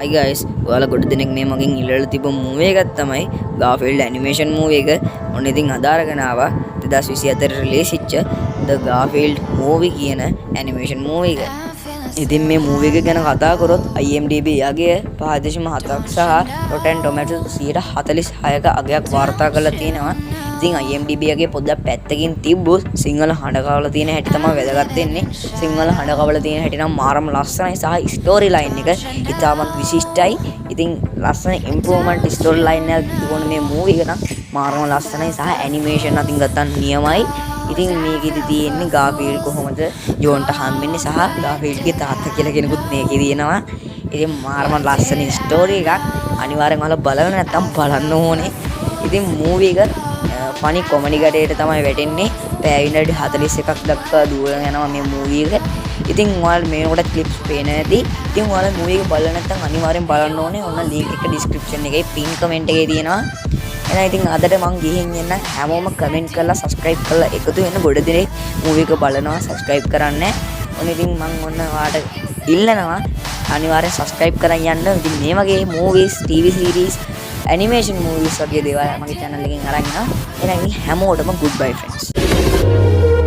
Hi guys, ඔයාලා ගොඩ දෙනෙක් මේ මගෙන් ඉල්ලලා තිබ්බ මූවී එකක් තමයි Garfield animation movie එක. ඔන්න ඉතින් අදාරගෙන ආවා 2024 රිලීස් වෙච්ච The Garfield movie කියන animation movie එක. ඉතින් මේ movie එක ගැන කතා කරොත් IMDb අගය 5.7ක් සහ Rotten Tomatoes 146ක අගයක් වාර්තා කරලා තියෙනවා. ඉතින් IMDb එකේ පොඩ්ඩක් පැත්තකින් තිබ්බොත් සිංහල හඬ කවලා තියෙන හැටි තමයි වැදගත් වෙන්නේ. සිංහල හඬ කවලා තියෙන හැටි නම් මාරම ලස්සනයි සහ ස්ටෝරි ලයින් එක ඉතාමත් විශිෂ්ටයි. ඉතින් ලස්සන ඉම්ප්‍රූව්මන්ට් ස්ටෝරි ලයින් එකක් තිබුණ මේ මූවි එක නම් මාරම ලස්සනයි සහ ඇනිමේෂන් අතින් ගත්තන් නියමයි. ඉතින් මේකෙදි තියෙන්නේ ගාෆීල්ඩ් කොහොමද ජෝන්ට හම්බෙන්නේ සහ ගාෆීල්ඩ්ගේ තාත්තා කියලා කෙනෙකුත් මේකේ තියෙනවා. ඉතින් මාරම ලස්සන ස්ටෝරි එකක්. අනිවාර්යෙන් ඔයාලා බලන්න නැත්නම් බලන්න ඕනේ. ඉතින් මූවි එක ෆනි කොමඩි ගැටයට තමයි වැටෙන්නේ. පැය විනාඩි 41ක් දක්වා දුරන යනවා මේ මූවි එක. ඉතින් ඔයාලා මේකට ක්ලිප්ස් පේන ඇති. ඉතින් ඔයාලා මූවි එක බලලා නැත්නම් අනිවාර්යෙන් බලන්න ඕනේ. ඔන්න link එක description එකේ pin comment එකේ තියෙනවා. එහෙනම් ඉතින් අදට මං ගිහින් එන්න හැමෝම comment කරලා subscribe කරලා එකතු වෙන්න ගොඩ දෙනෙක් මූවි එක බලනවා subscribe කරන්නේ. ඔන්න ඉතින් මං ඔන්න ඔයාලට ඉල්ලනවා අනිවාර්යෙන් subscribe කරන් යන්න. ඉතින් මේ වගේ movies, TV series, animation movies වගේ දේවල් මගේ channel එකෙන් අරන් එනවා. එහෙනම් හැමෝටම goodbye friends.